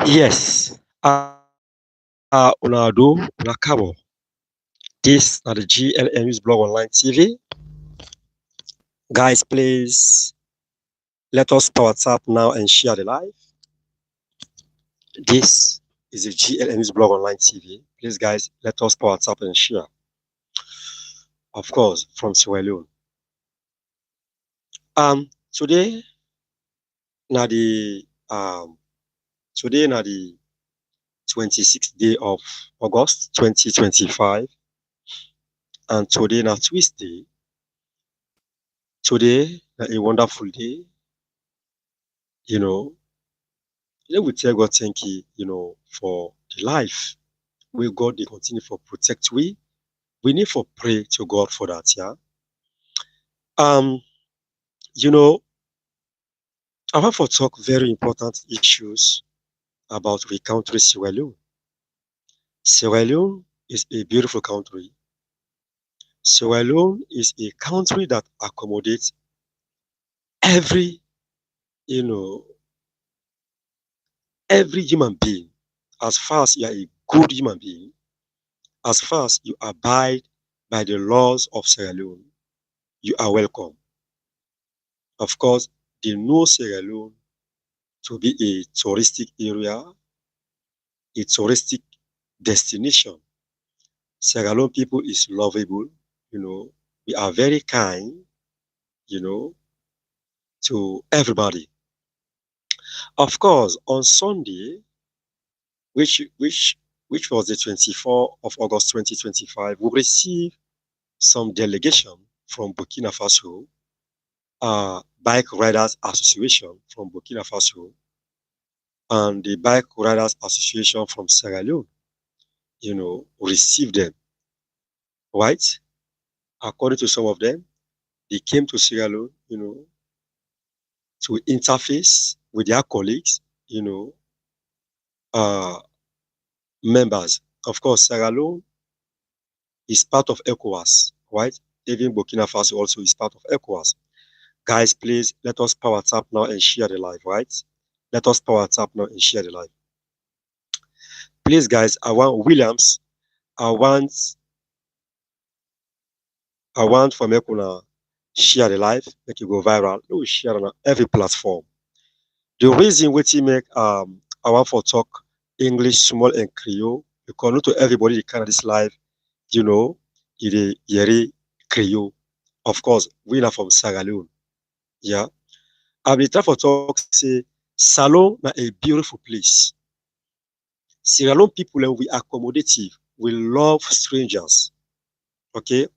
Yes. Unado Nakabo. This are the GLM News Blog Online TV. Guys, please let us power tap now and share the live. This is the GLM News Blog Online TV. Please, guys, let us power tap and share. Of course, from Sierra Leone. Today, na the 26th day of August 2025, and today na Tuesday. Today na a wonderful day. You know, let me tell God thank you, for the life where God they continue for protect we. We need for pray to God for that, yeah. Um, you know, I want to talk very important issues about the country Sierra Leone. Sierra Leone is a beautiful country. Sierra Leone is a country that accommodates every, you know, every human being. As far as you are a good human being, as far as you abide by the laws of Sierra Leone, you are welcome. Of course, they know Sierra Leone to be a touristic area, a touristic destination. Sierra Leone people is lovable, we are very kind, you know, to everybody. Of course, on Sunday, which which which was the 24th of August 2025, we received some delegation from Burkina Faso, Bike Riders Association from Burkina Faso, and the Bike Riders Association from Sierra Leone, received them, right? According to some of them, they came to Sierra Leone, to interface with their colleagues, uh, members. Of course, Sierra Leone is part of ECOWAS, right? Even Burkina Faso also is part of ECOWAS. Guys, please let us power tap now and share the live, right? Let us power tap now and share the live. Please, guys, I want Williams. I want for me to share the live, make it go viral. We share on every platform. The reason we make I want for talk English, small and Creole, because not to everybody that can this live, it is yeri Creole. Of course, we are from Sierra Leone. Yeah. I will try for talk say Salon na a beautiful place. Sierra Leone people we accommodative. We love strangers. Okay.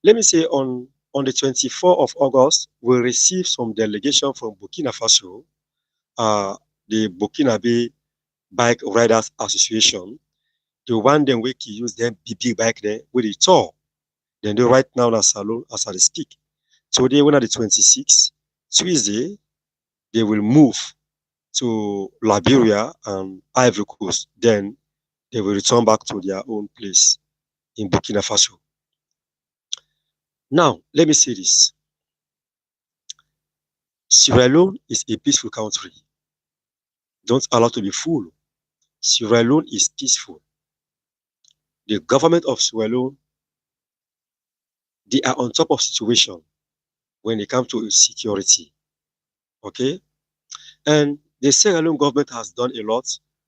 Let me say on the 24th of August, we received some delegation from Burkina Faso, the Burkinabe Bike Riders Association. The one them we can use them big bike there with the tour. Then they right now in salon as I speak. Today, when at the 26th, Tuesday, they will move to Liberia and Ivory Coast. Then they will return back to their own place in Burkina Faso. Now, let me say this. Sierra Leone is a peaceful country. Don't allow to be fooled. Sierra Leone is peaceful. The government of Sierra Leone, they are on top of situation when it comes to security. Okay? And the Sierra Leone government has done a lot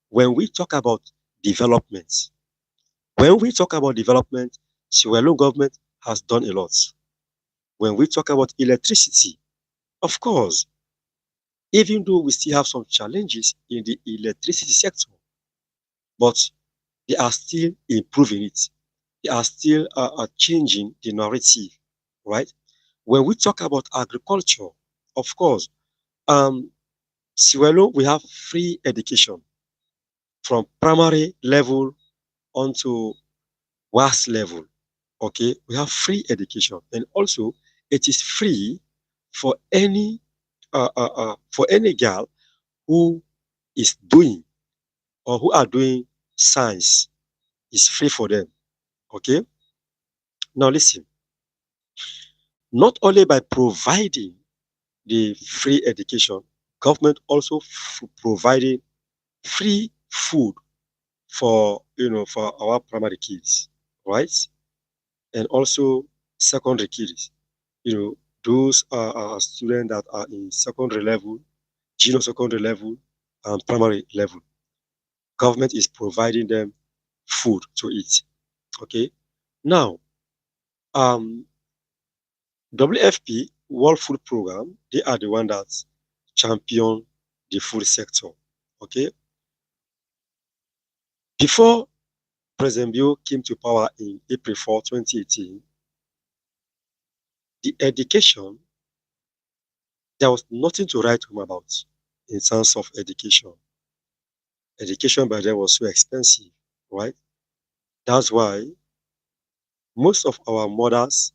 when we talk about development. When we talk about development, Sierra Leone government has done a lot. When we talk about electricity, of course, even though we still have some challenges in the electricity sector, but they are still improving it. They are still changing the narrative, right? When we talk about agriculture, of course, Sierra Leone, we have free education from primary level onto vast level. Okay, we have free education, and also it is free for any girl who is doing or who are doing science. Is free for them. Okay, now listen. Not only by providing the free education, government also providing free food for for our primary kids, right? And also secondary kids. Those are students that are in secondary level, junior secondary level, and primary level. Government is providing them food to eat. Okay. Now, um, WFP World Food Program, they are the one that champion the food sector. Okay. Before President Bill came to power in April 4, 2018, the education, there was nothing to write home about in terms of education. Education by then was so expensive, right? That's why most of our mothers,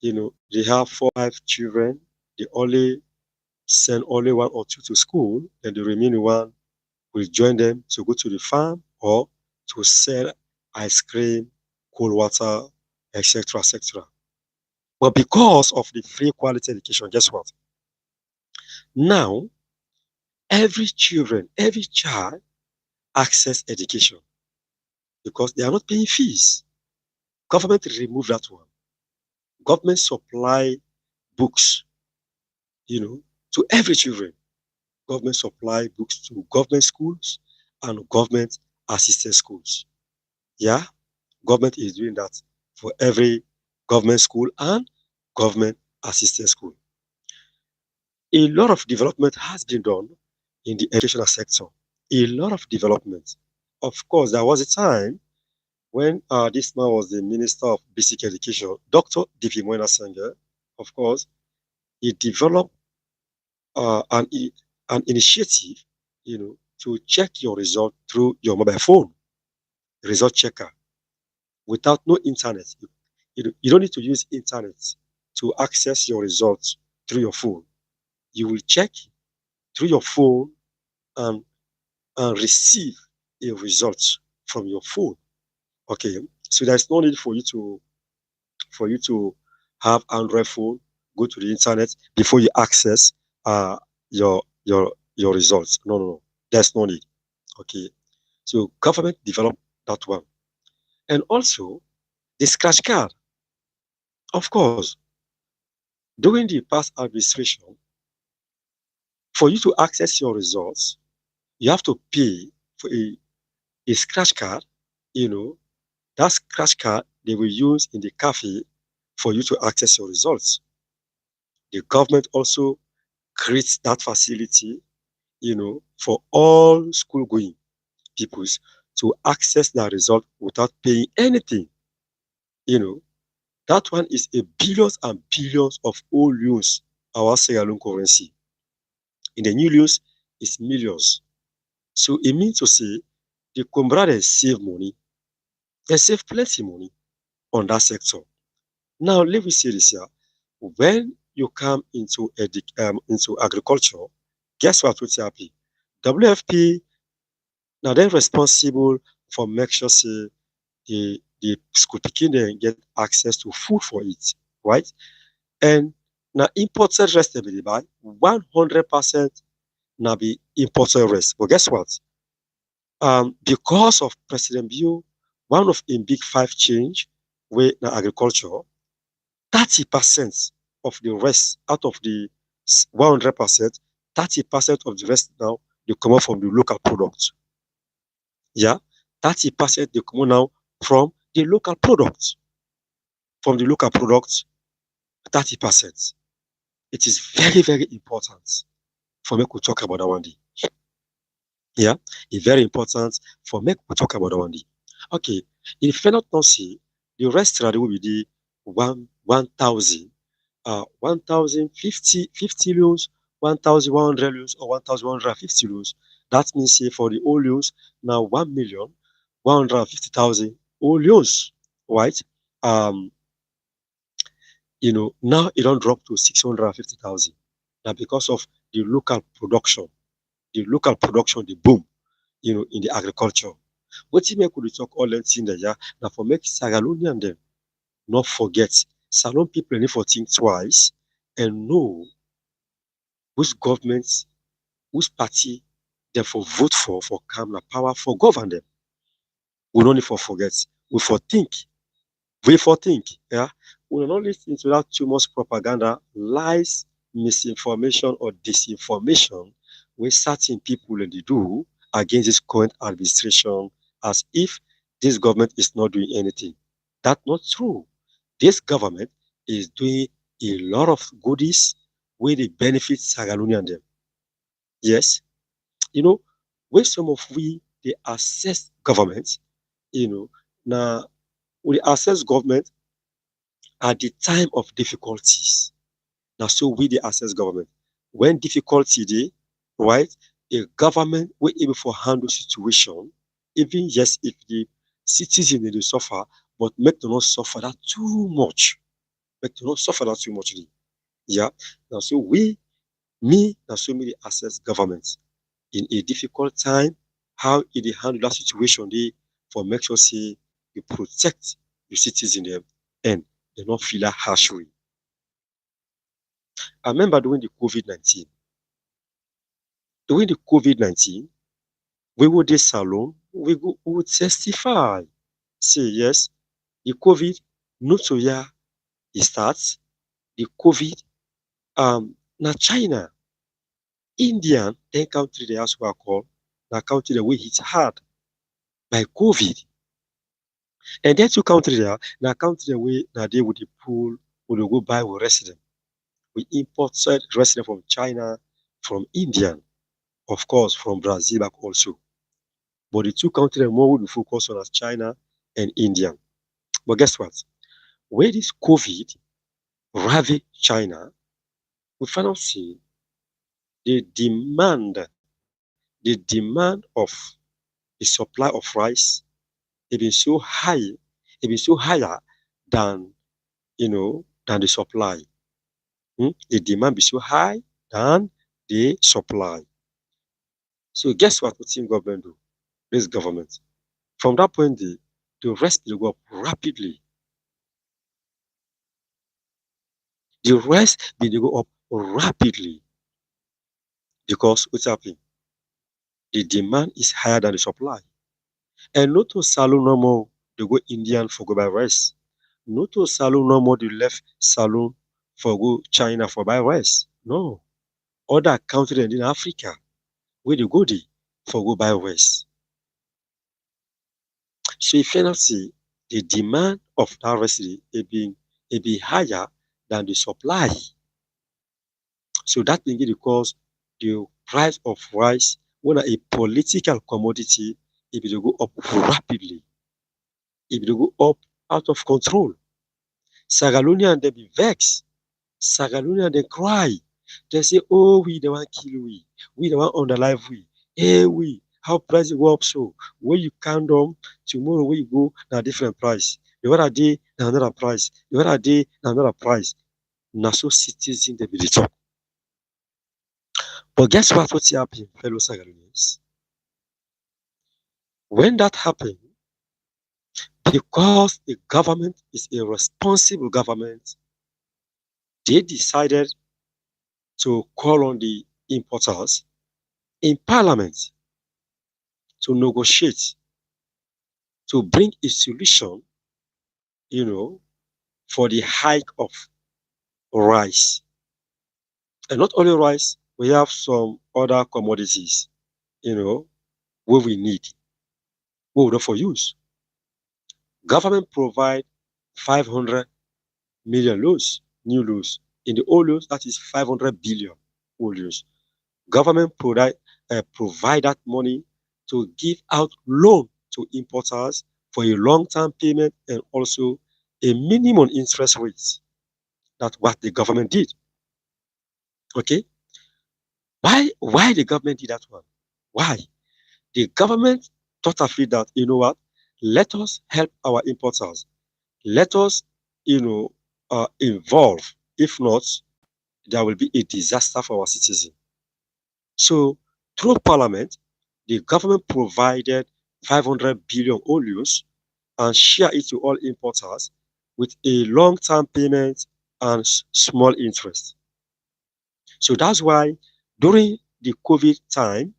they have 4, 5 children. They only send only one or two to school, and the remaining one will join them to go to the farm or to sell ice cream, cold water, etc., etc. But because of the free quality education, guess what? Now, every child access education because they are not paying fees. Government remove that one. Government supply books, to every children. Government supply books to government schools and government assisted schools. Yeah, government is doing that for every government school and government assisted school. A lot of development has been done in the educational sector. A lot of development. Of course, there was a time when this man was the Minister of Basic Education, Dr. Divi Moena. Of course, he developed an initiative, to check your result through your mobile phone, result checker, without no internet. You don't need to use internet to access your results through your phone. You will check through your phone and, and receive a result from your phone. Okay, so there's no need for you to have Android phone, go to the internet before you access uh your results. No, no, no. There's no need. Okay. So government developed that one. And also the scratch card. Of course, during the past administration, for you to access your results, you have to pay for a scratch card. You know, that scratch card they will use in the cafe for you to access your results. The government also creates that facility, for all school going peoples to access that result without paying anything. You know, that one is a billions and billions of old loans, our Sierra Leone currency. In the new loans, it's millions. So it means to say the Combra they save money, they save plenty money on that sector. Now let me say this here. When you come into agriculture, guess what will happen? WFP now they're responsible for make sure say the school pikin dem get access to food for it, right? And now imported rest dem dey buy 100% now be imported rest. But guess what? Because of President Bill, one of in big five change wey na agriculture, 30% of the rest out of the 100%, 30% of the rest now dey comot from the local product. Yeah, 30% dey comot now from the local product. From the local product, 30%. It is very, very important for make we talk about that one day. Yeah, it's very important for make we talk about that one day. Okay, if you not see, the rest will be the 1,000, 1,050 loans, 1,100 loans, or 1,150 loans. That means say for the old loans now 1,150,000 old loans, right? Um, now it don't drop to 650,000. Now because of the local production, the boom, in the agriculture. What you make we talk all that thing there, yeah? Now for make Sagalonian them not forget, Salon people need for think twice and know which government, which party therefore vote for come na power for govern them. We don't need for forget. We for think. We for think. Yeah. We will not listen to that too much propaganda, lies, misinformation, or disinformation where certain people they do against this current administration as if this government is not doing anything. That's not true. This government is doing a lot of goodies where they benefit Sagaluni and them. Yes, you know, where some of we they assess government, you know, now we assess government at the time of difficulties. Now, so we the assess government. When difficulty dey, right? A government will able for handle situation, even yes, if the citizen they dey suffer, but make them not suffer that too much. Make them not suffer that too much. Yeah. Now, so now so me dey assess government in a difficult time, how it dey handle that situation dey for make sure say you protect your citizen them and they not feel that harsh way. I remember during the COVID-19. During the COVID-19, we would this salon, we would testify. Say yes, the COVID not so yeah, it starts. The COVID na China, India, then country they also are called, na country the way hit hard by COVID. And then two country there, na country the way na they would pull, would go buy with resident. We import resident from China, from India, of course, from Brazil back also. But the two countries more would focus on as China and India. But guess what? Where this COVID ravaged China, we find out see the demand of the supply of rice it been so high, it been so higher than than the supply. The demand be so high than the supply. So guess what? What team government do? This government. From that point, the rest will go up rapidly. The rest will go up rapidly because what's happening? The demand is higher than the supply. And not to salon no more, they go Indian for go buy rice. Not to salon no more, they left salon for go China for buy rice. No. Other countries in Africa, where they go there for go buy rice. So if you not see the demand of that rice, it be higher than the supply. So that thing it cause the price of rice when a political commodity it will go up rapidly. It will go up out of control. Sagalonian they be vexed. Sagalonian they cry. They say, oh, we the one kill we the one underlive we. Hey we, how price go up so? Where you count them tomorrow where you go na different price. The other day na another price. The other day na another price. Na so citizen they be the talk. But guess what happened, fellow Sagalonians? When that happened, because the government is a responsible government, they decided to call on the importers in parliament to negotiate, to bring a solution, for the hike of rice. And not only rice, we have some other commodities, where we need, what we for use. Government provide 500 million loans, new loans. In the old loans, that is 500 billion old loans. Government provide that money to give out loan to importers for a long-term payment and also a minimum interest rate. That's what the government did. Okay? Why the government did that one? Why? The government thought of it that, you know what? Let us help our importers. Let us, involve. If not, there will be a disaster for our citizens. So, through Parliament, the government provided 500 billion olios and share it to all importers with a long-term payment and small interest. So that's why during the COVID time,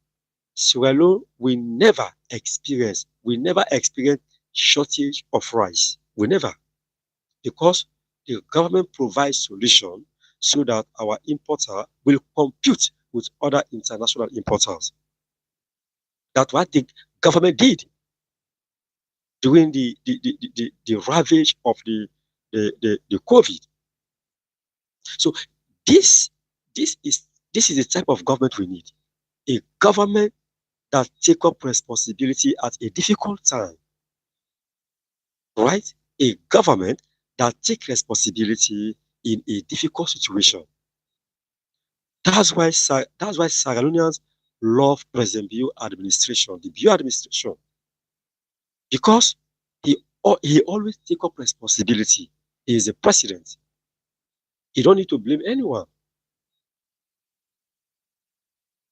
Sierra Leone will never experience shortage of rice. We never, because the government provides solution so that our importer will compete with other international importers. That's what the government did during the ravage of the COVID. So this this is this is the type of government we need. A government that take up responsibility at a difficult time, right? A government that take responsibility in a difficult situation. That's why Sierra Leoneans love President Bio administration, the Bio administration, because he always take up responsibility. He is a president. He don't need to blame anyone.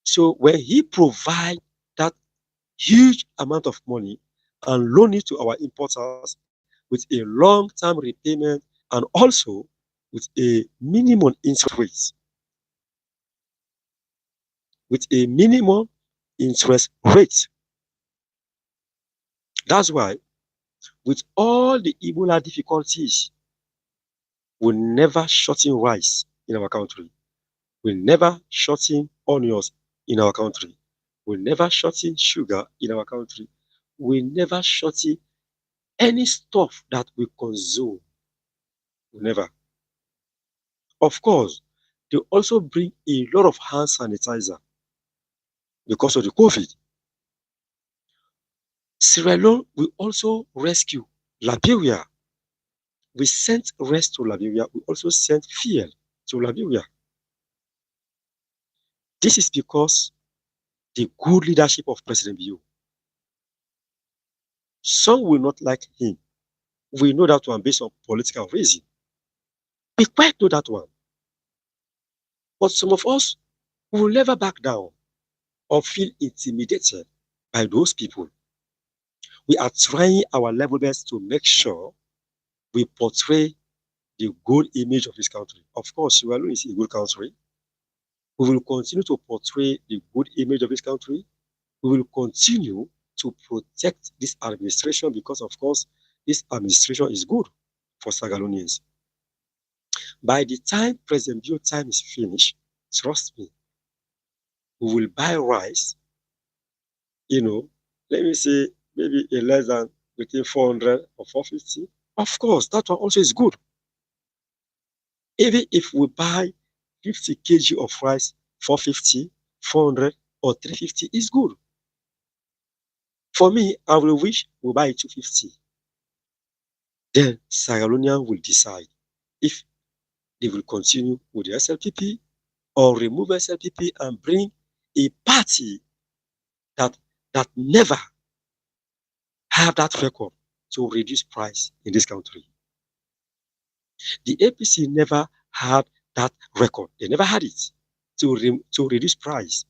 So when he provide that huge amount of money and loan it to our importers with a long-term repayment and also with a minimum interest rate, That's why, with all the Ebola difficulties, we never shorten rice in our country. We never shorten onions in our country. We never shorten sugar in our country. We never shorten any stuff that we consume. We never. Of course, they also bring a lot of hand sanitizer because of the COVID. Sierra Leone will also rescue Liberia. We sent rest to Liberia. We also sent fuel to Liberia. This is because the good leadership of President Bio. Some will not like him. We know that one based on political reason. We quite know that one. But some of us will never back down or feel intimidated by those people. We are trying our level best to make sure we portray the good image of this country. Of course, Sierra Leone is a good country. We will continue to portray the good image of this country. We will continue to protect this administration because, of course, this administration is good for Sierra Leoneans. By the time President Bio time is finished, trust me, we will buy rice, let me say maybe a less than between 400 or 450. Of course, that one also is good. Even if we buy 50 kg of rice, 450, 400, or 350 is good. For me, I will wish we buy 250. Then Sierra Leonean will decide if they will continue with the SLPP or remove SLPP and bring a party that never have that record to reduce price in this country. The APC never had that record. They never had it to reduce price.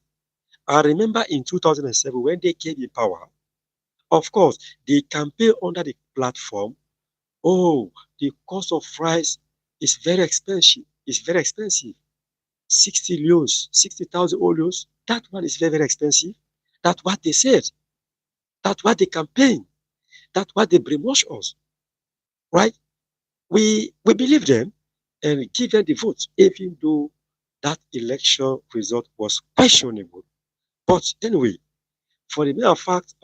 I remember in 2007 when they came in power, of course, they campaigned under the platform, oh, the cost of rice is very expensive. It's very expensive. 60 leos, 60,000 oleos, that one is very, very expensive. That's what they said. That's what they campaigned. That's what they brainwash us, right? We believe them and give them the vote, even though that election result was questionable. But anyway, for the mere fact,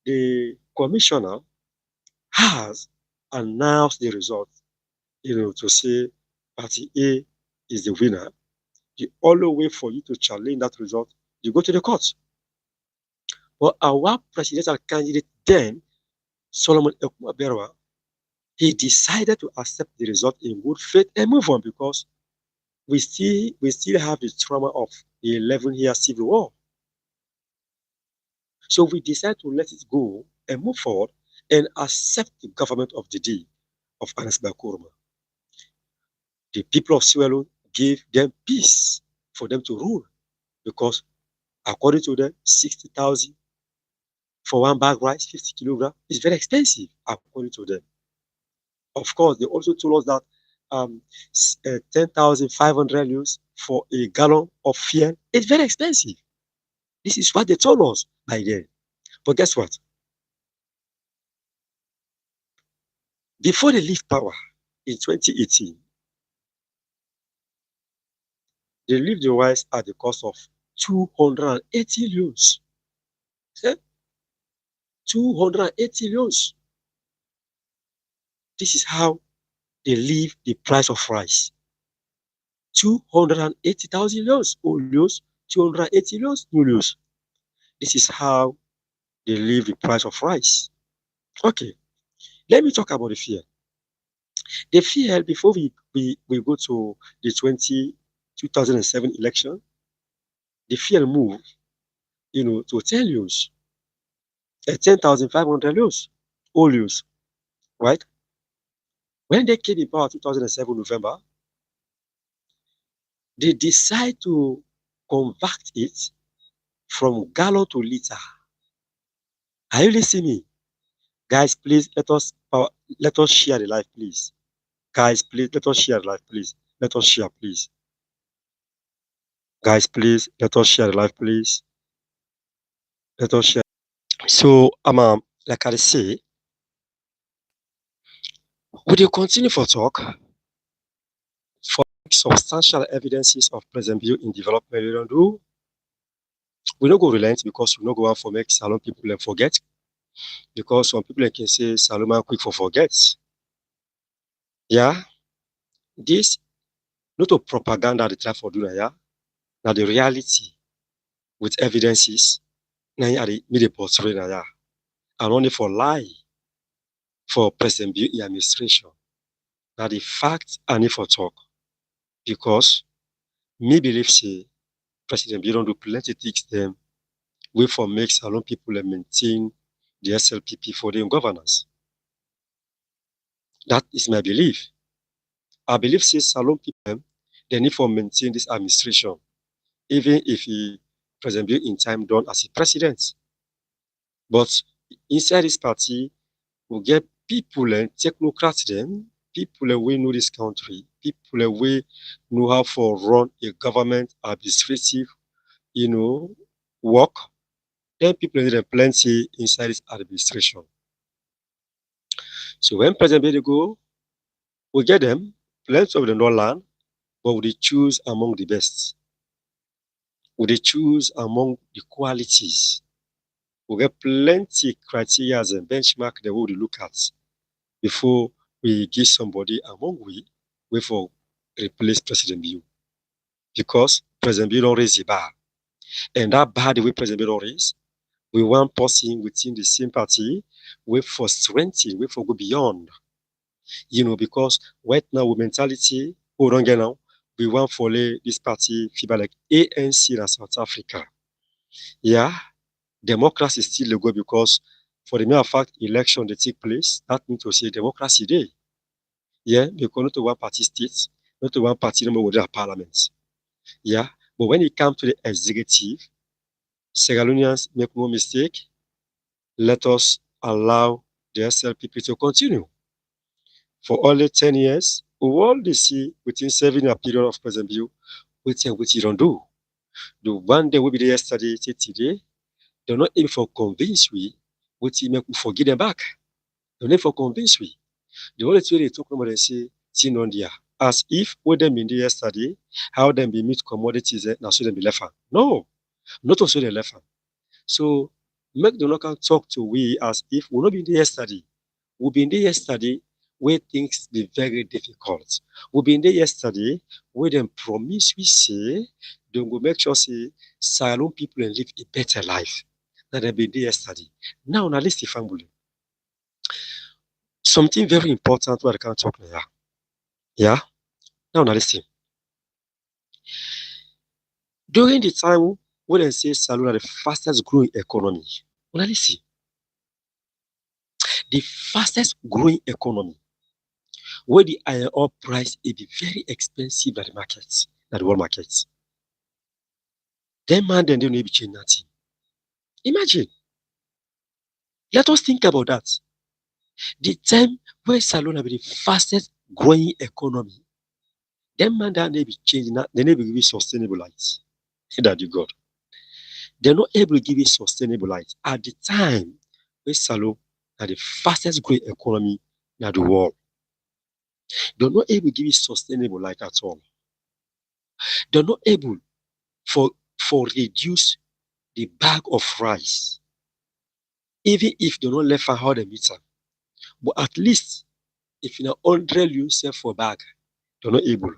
the commissioner has announced the result, to say party A is the winner. The only way for you to challenge that result, you go to the court. But our presidential candidate then, Solomon Ekumaberwa, he decided to accept the result in good faith and move on because we still have the trauma of the 11-year civil war. So we decided to let it go and move forward and accept the government of the day of Anas Bakurma. The people of Sierra Leone gave them peace for them to rule because according to them, 60,000 for one bag rice, 50 kilograms, is very expensive according to them. Of course, they also told us that 10,500 euros for a gallon of fuel is very expensive. This is what they told us by then. But guess what? Before they leave power in 2018, they leave the rice at the cost of 280 loans. 280 loans. This is how they leave the price of rice. 280,000 loans, old loans, 280 loans, new loans. This is how they leave the price of rice. Okay, let me talk about the fear. The fear, before we go to the 2007 election, the fear moved, to 10 loans, 10,500 loans, all loans, right? When they came in power 2007 November, they decide to convert it from gallon to liter. Are you listening to me? Guys, please let us share the life, please. Guys, please let us share the life, please. Let us share, please. Guys, please let us share the life, please. Let us share. So, like I say, we will continue for talk for substantial evidences of present view in development. We don't do. We don't go relent because we don't go out for make Salon people and forget. Because some people can say Salon quick for forget. Yeah, this not a propaganda they try for doing, yeah. Now the reality with evidences, now the media portray, yeah. And only for lie for President Buhari administration. Now the fact and if for talk. Because me believe say President Buhari don't do plenty things them way for make Salon people maintain the SLPP for their governance. That is my belief. I believe say Salon people they need for maintain this administration, even if President Buhari in time done as a president. But inside this party, we get people and technocrats them, people who know this country, people who know how to run a government administrative, work. Then people need plenty inside this administration. So when President Biden go, we get them, plenty of them don't learn, but we choose among the best. We choose among the qualities. We get plenty criteria and benchmark that we will look at before we give somebody among we for replace President Bill. Because President Bill don't raise the bar. And that bar the way President Bill don't raise, we want person within the same party, we for strengthen, we for go beyond. Because right now with mentality, we don't get now, we want follow this party FIBA like ANC in South Africa. Yeah, democracy is still a go because for the mere fact election they take place, that means to say democracy day. Yeah, because not to one party states, not to one party number within parliament. Yeah, but when it comes to the executive, Sierra Leoneans make no mistake. Let us allow the SLPP to continue. For only 10 years, we only see within 7 year period of President Bill, which you don't do. The one day will be there yesterday, today, they're not even for convince we, which make we forget them back. They're not for convince we. The only way they talk about and say, tin on there. As if what them in there yesterday, how them be meet commodities, now so them be left. No, not also they left. So make the local talk to we as if we'll not be there yesterday. We'll be in there yesterday where things be very difficult. We'll be in there yesterday where them promise we say they will make sure say Salon people and live a better life than they been there yesterday. Now listen family. Something very important what I can talk now. Yeah. Now listen. During the time when they say Salon are the fastest growing economy, now listen. The fastest growing economy where the iron ore price is be very expensive at the markets, at the world markets. Then man then they don't be change nothing. Imagine. Let us think about that. The time where Salon be the fastest growing economy, then man that they be changing that, they never be sustainable lights. That you got. They're not able to give it sustainable light. At the time, when salon are the fastest growing economy in the world, they're not able to give it sustainable light at all. They're not able for reduce the bag of rice, even if they don't left how they meter. But at least if you 100 you sell for bag, they're not able.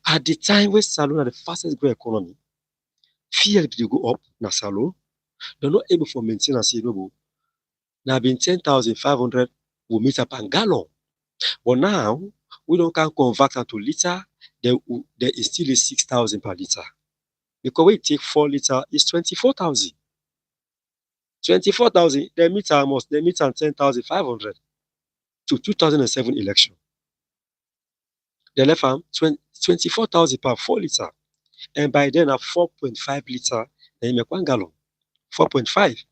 At the time when salon are the fastest growing economy, fear they go up na salon, they're not able for maintenance. Now been 10,500 will meet up per gallon. But now we don't can convert that to liter, there is still a 6,000 per liter. Because we take 4 liter is 24,000. 24,000, the meter 10,500 to 2007 election. They left 24,000 per 4 liter. And by then at 4.5 liter, they make 1 gallon. 4.5.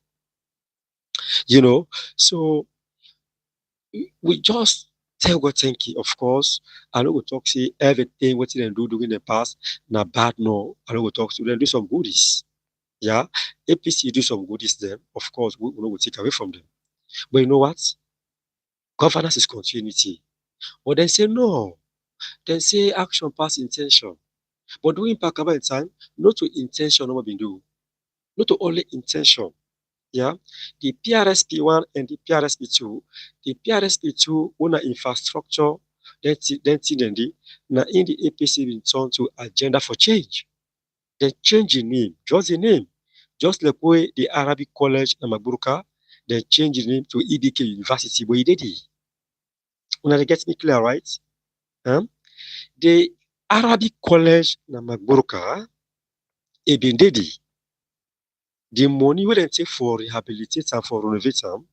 So we just tell God thank you. Of course, I know we talk say everything what they do in the past, na bad no. I know we talk to them, do some goodies. Yeah, APC do some goodies then. Of course, we will take away from them. But you know what? Governance is continuity. But they say no. They say action pass intention. But doing back about time, not to intention what we do. Not to only intention. Yeah, the PRSP1 and the PRSP2, the PRSP2 own infrastructure, then now in the APC been turned to agenda for change. They change the name, just the name. Just like way the Arabic College in Magburuka, they change the name to EBK University, but he did it. When they get me clear, right? The Arabic College in Magburuka, it been did it. The money we then take for rehabilitate and for renovate them,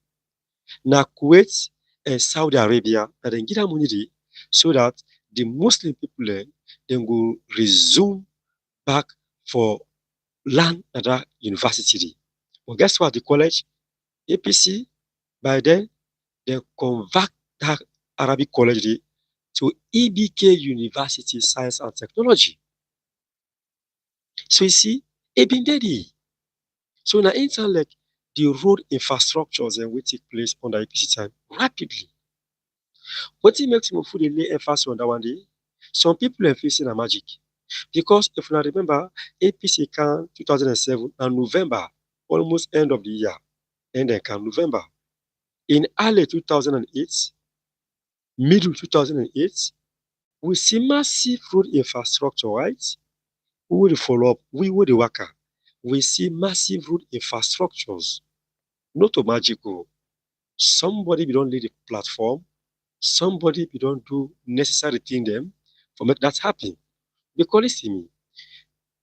now Kuwait and Saudi Arabia, and then give them money so that the Muslim people then go resume back for land at that university. But guess what? The college, APC, by then, they convert that Arabic college to EBK University Science and Technology. So you see, it been there. So now internet, the road infrastructures and will take place under APC time rapidly. What it makes me fully lay emphasis on that one day? Some people are facing a magic. Because if you remember, APC can 2007 and November, almost end of the year, and then can November. In early 2008, middle 2008, we see massive road infrastructure, right? We will follow up, we will the worker. We see massive road infrastructures, not a magical. Somebody we don't lay the platform, somebody we don't do necessary thing them for make that happen. Because listen me,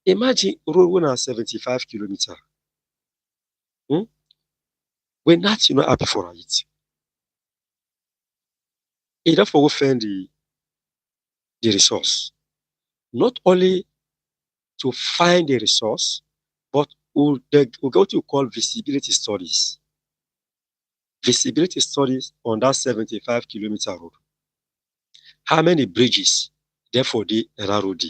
imagine road 175 kilometers. We're not happy for it. It therefore find the resource. Not only to find the resource, but we'll go to call visibility studies. Visibility studies on that 75-kilometer road. How many bridges therefore that road?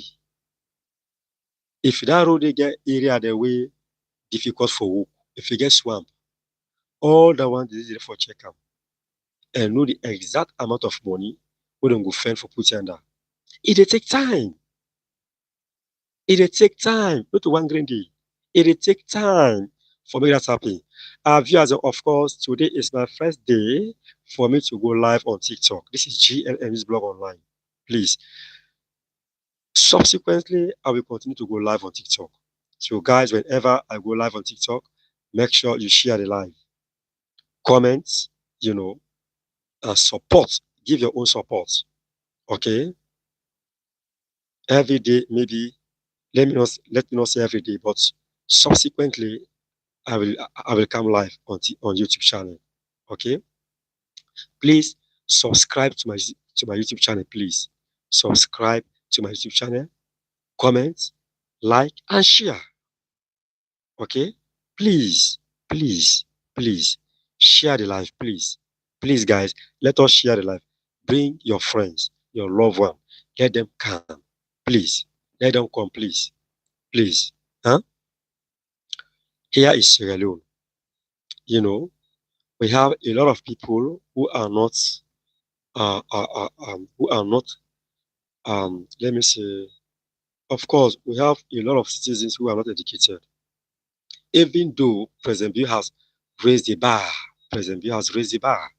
If that road get area the way difficult for walk, if you get swamp, all that one is there for check out and know the exact amount of money we don't go spend for putting under. It take time. It take time, not to one green day. It take time for me that happen. Viewers, of course, today is my first day for me to go live on TikTok. This is GLM NEWS BLOG online. Please. Subsequently, I will continue to go live on TikTok. So, guys, whenever I go live on TikTok, make sure you share the live. Comment, support. Give your own support. Okay? Every day, maybe, let me not say every day, but subsequently, I will come live on YouTube channel. Okay? Please subscribe to my YouTube channel, please. Subscribe to my YouTube channel, comment, like, and share. Okay? Please, please, please share the live, please. Please, guys, let us share the live. Bring your friends, your loved one. Let them come. Please. Let them come, please. Please. Huh? Here is Sierra Leone. You know, we have a lot of people who are not, who are not, let me say, of course, we have a lot of citizens who are not educated. Even though President Bill has raised the bar, President Bill has raised the bar.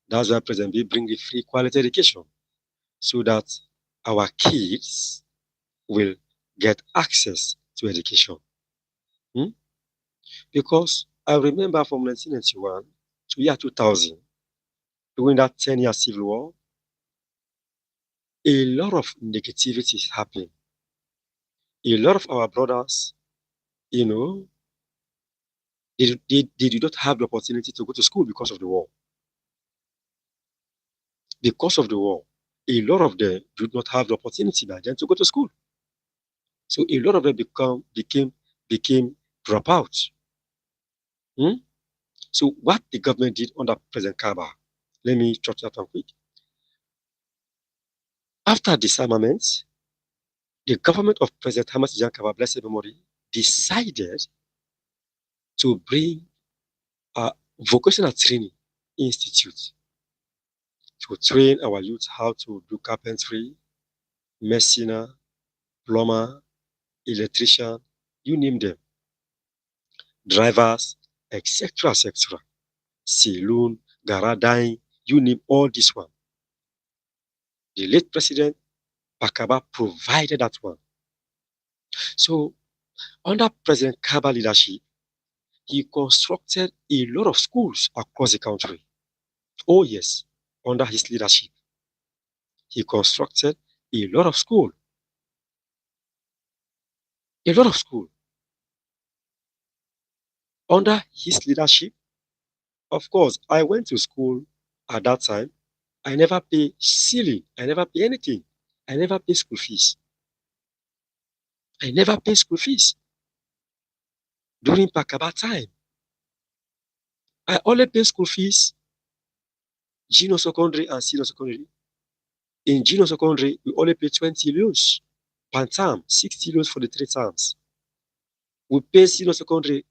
That's why President Bill bring the free quality education so that our kids will get access to education. Hmm? Because I remember from 1991 to year 2000, during that 10-year civil war, a lot of negativity happened. A lot of our brothers, you know, they did not have the opportunity to go to school because of the war. Because of the war, a lot of them did not have the opportunity by then to go to school. So a lot of them became dropouts. Hmm? So what the government did under President Kaba, let me touch that on quick. After disarmament, the government of President Hamas Jan Kaba, blessed memory, decided to bring a vocational training institute to train our youth how to do carpentry, messina, plumber, electrician, you name them, drivers, etc., etc., saloon, garage, you name all this one. The late President Bakaba provided that one. So under President Kaba leadership, he constructed a lot of schools across the country. Oh yes, under his leadership, he constructed a lot of schools. A lot of schools. Under his leadership, of course, I went to school at that time. I never pay ceiling. I never pay anything. I never pay school fees. I never pay school fees during Pakaba time. I only pay school fees, junior secondary and senior secondary. In junior secondary, we only pay 20 loans per term, 60 loans for the 3 terms. We pay senior secondary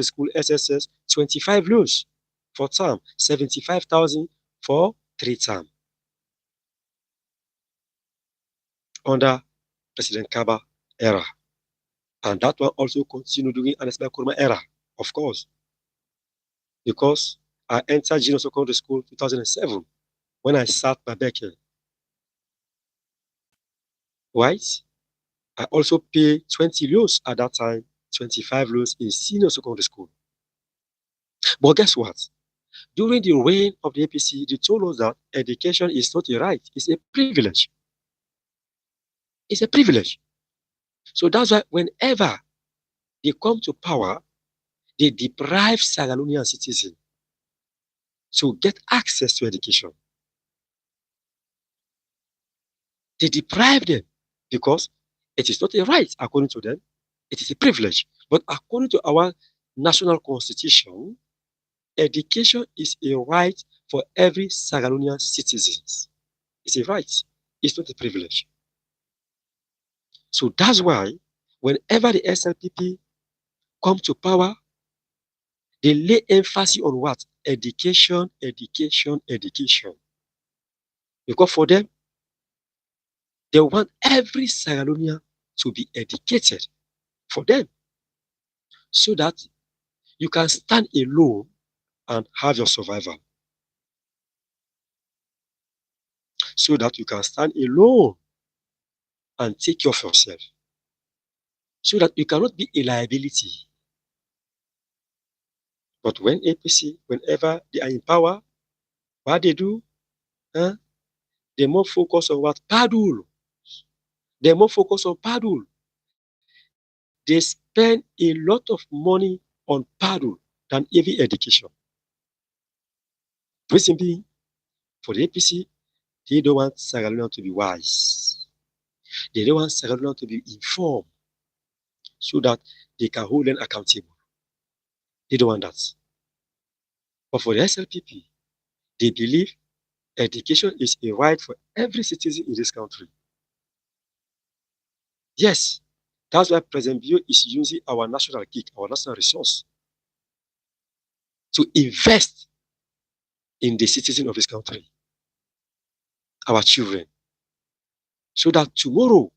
school SSS 25 loans for term, 75,000 for 3 terms. Under President Kaba era. And that one also continued during Anesba Kurma era, of course, because I entered junior secondary school 2007 when I sat my Becker. Right? I also pay 20 loans at that time, 25 loans in senior secondary school. But guess what? During the reign of the APC, they told us that education is not a right, it's a privilege. It's a privilege. So that's why whenever they come to power, they deprive Sierra citizens to get access to education. They deprive them because it is not a right according to them, it is a privilege. But according to our national constitution, education is a right for every Sierra citizen. It's a right, it's not a privilege. So that's why whenever the SLPP come to power, they lay emphasis on what? Education, education, education. Because for them, they want every Sierra to be educated for them so that you can stand alone and have your survival. So that you can stand alone and take care of yourself. So that you cannot be a liability. But when APC, whenever they are in power, what they do, they more focus on what? Padul. They more focus on Padul. They spend a lot of money on Padul than every education. Reason being, for the APC, they don't want Sierra to be wise. They don't want Sierra to be informed so that they can hold them accountable. They don't want that. But for the SLPP, they believe education is a right for every citizen in this country. Yes, That's why President Bio is using our national geek, our national resource, to invest in the citizens of this country, our children, so that tomorrow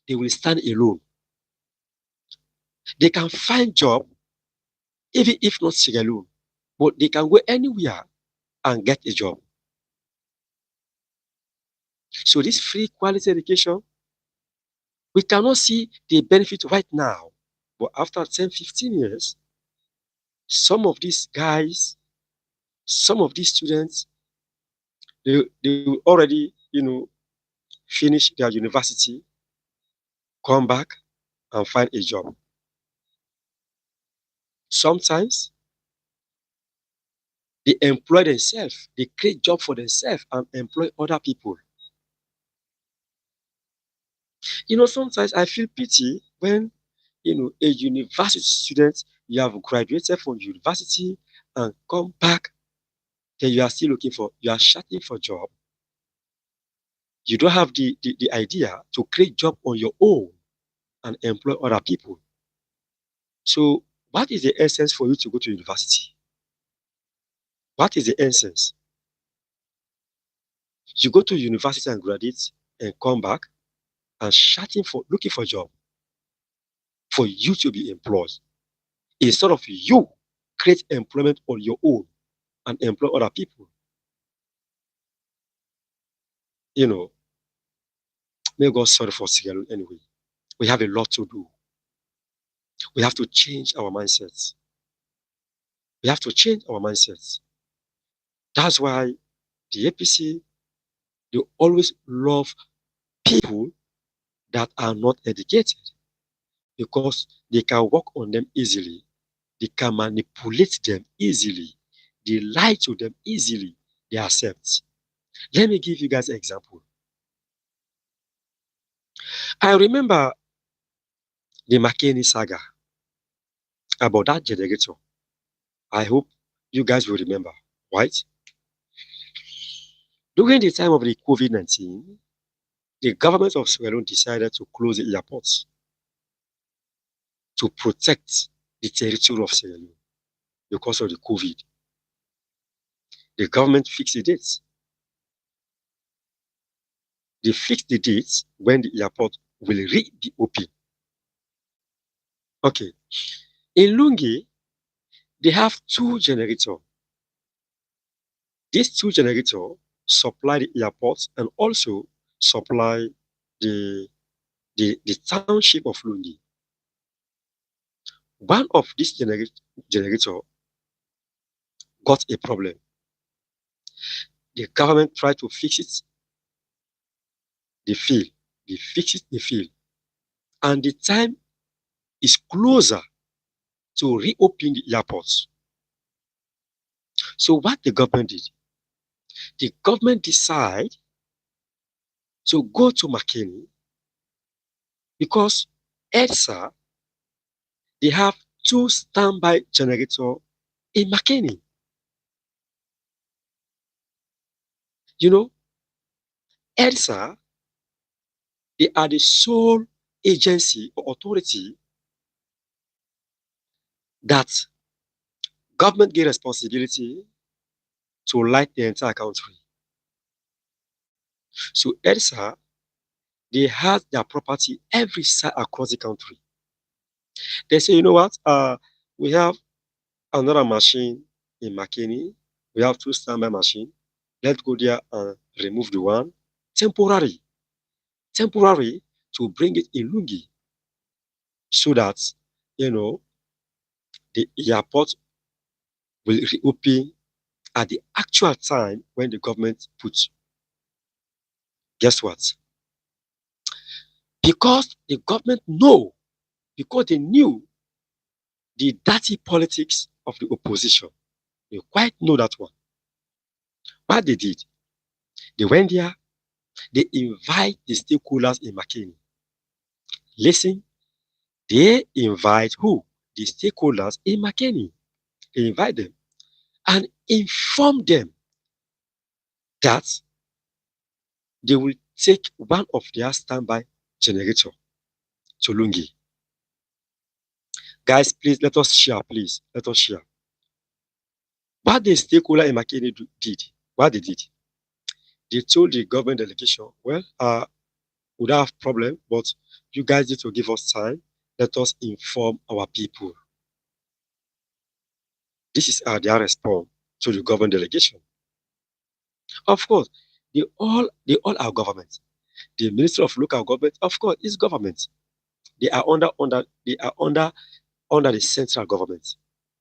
they will stand alone. They can find job, even if not Sierra Leone, but they can go anywhere and get a job. So this free quality education, we cannot see the benefit right now, but after 10, 15 years, some of these guys, some of these students, they will already, finish their university, come back and find a job. Sometimes they employ themselves, they create job for themselves and employ other people. Sometimes I feel pity when, a university student, you have graduated from university and come back, then you are still you are searching for job. You don't have the idea to create job on your own and employ other people. So what is the essence for you to go to university? What is the essence? You go to university and graduate and come back and looking for job for you to be employed. Instead of you create employment on your own and employ other people. May God sorry for Sierra Leone anyway. We have a lot to do. We have to change our mindsets. We have to change our mindsets. That's why the APC, they always love people that are not educated, because they can work on them easily. They can manipulate them easily. They lie to them easily. They accept. Let me give you guys an example. I remember the McKinney saga about that generator. I hope you guys will remember, right? During the time of the COVID-19, the government of Sierra Leone decided to close the airports to protect the territory of Sierra Leone because of the COVID. The government fixed the dates. They fixed the dates when the airport will be open. Okay. In Lungi, they have two generators. These two generators supply the airport and also supply the township of Lungi. One of these generator got a problem. The government tried to fix it. They fail. They fix it, they fail. And the time is closer to reopen the airports. So what the government did? The government decided to go to McKinney because EDSA, they have two standby generators in McKinney. EDSA, they are the sole agency or authority that government gave responsibility to light the entire country. So EDSA, they have their property every side across the country. They say, you know what? We have another machine in McKinney. We have two standby machines. Let's go there and remove the one temporary to bring it in Lungi, so that the airport will reopen at the actual time when the government puts. Guess what? Because the government because they knew the dirty politics of the opposition. They quite know that one. What they did, they went there, they invite the stakeholders in McKinney. Listen, they invite who? The stakeholders in McKinney. They invite them and inform them that they will take one of their standby generator to Lungi. Guys, please let us share, please. Let us share. What the stakeholder in Makeni did, what they did, they told the government delegation, well, we don't have problem, but you guys need to give us time. Let us inform our people. This is their response to the government delegation. Of course, they all are government. The Ministry of Local Government, of course, is government. They are under the central government.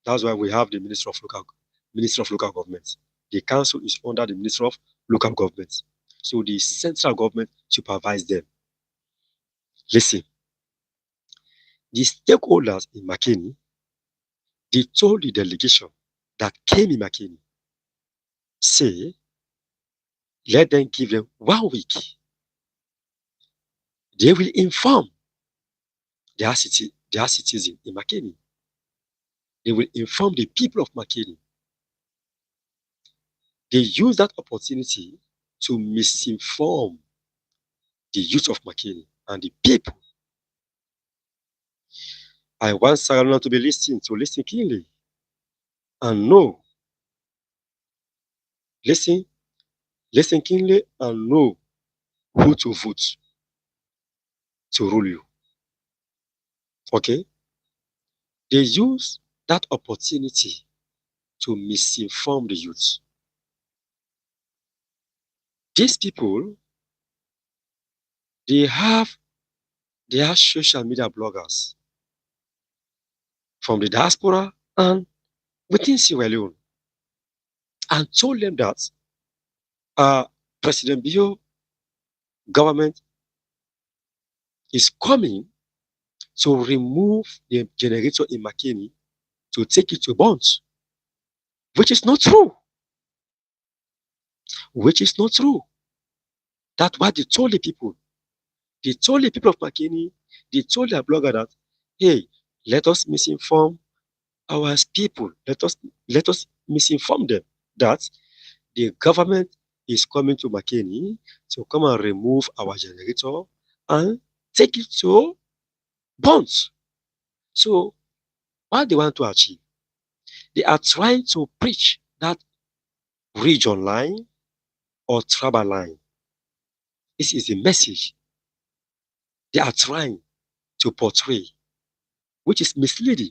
That's why we have the Ministry of Local Government. The council is under the Ministry of Local Government. So the central government supervises them. Listen, the stakeholders in Makeni, they told the delegation that came in Makeni, say, let them give them 1 week. They will inform their citizens in Makeni. They will inform the people of Makeni. They use that opportunity to misinform the youth of Makeni and the people. I want Sarah to be listening, to listen keenly and know. Listen keenly and know who to vote to rule you. Okay? They use that opportunity to misinform the youth. These people, they are social media bloggers from the diaspora and within Sierra Leone, and told them that President Bio government is coming to remove the generator in Makeni to take it to bonds, which is not true. Which is not true. That's what they told the people. They told the people of Makeni, they told their blogger that, hey, let us misinform our people. Let us misinform them that the government is coming to Makeni to come and remove our generator and take it to bonds. So what they want to achieve, they are trying to preach that region line or tribal line. This is the message they are trying to portray, which is misleading.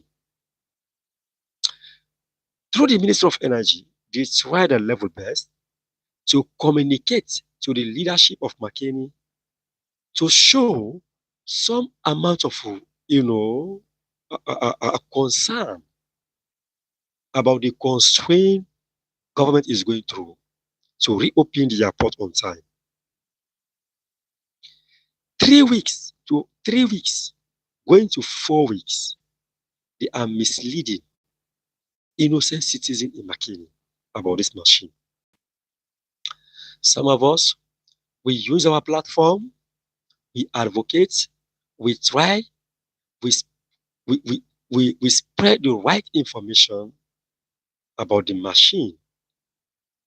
Through the Ministry of Energy, they try their level best to communicate to the leadership of Makeni to show some amount of, concern about the constraint government is going through to reopen the airport on time. 3 weeks, going to 4 weeks, they are misleading innocent citizens in Makeni about this machine. Some of us, we use our platform, we advocate, we try, we spread the right information about the machine.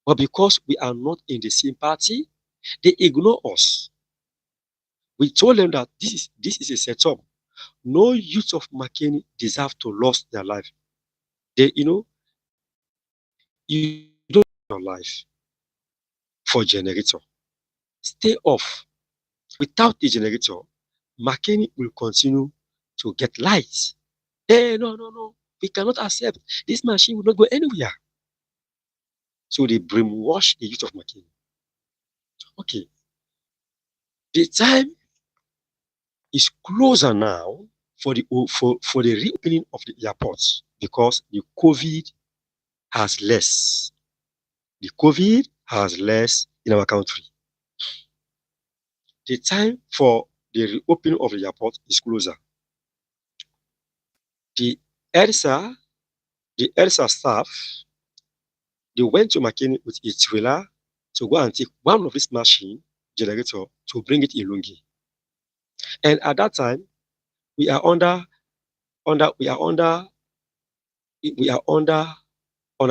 But because we are not in the same party, they ignore us. We told them that this is a setup. No youth of Makeni deserve to lose their life. You don't lose your life for generator. Stay off. Without the generator, Makeni will continue to get lights. Hey, no. We cannot accept. This machine will not go anywhere. So they brainwash the youth of Makeni. Okay. The time is closer now for the reopening of the airports because the COVID has less. The COVID has less in our country. The time for the reopening of the airport is closer. The ELSA staff, they went to Makeni with a trailer to go and take one of this machine generator to bring it in Lungi. And at that time, we are under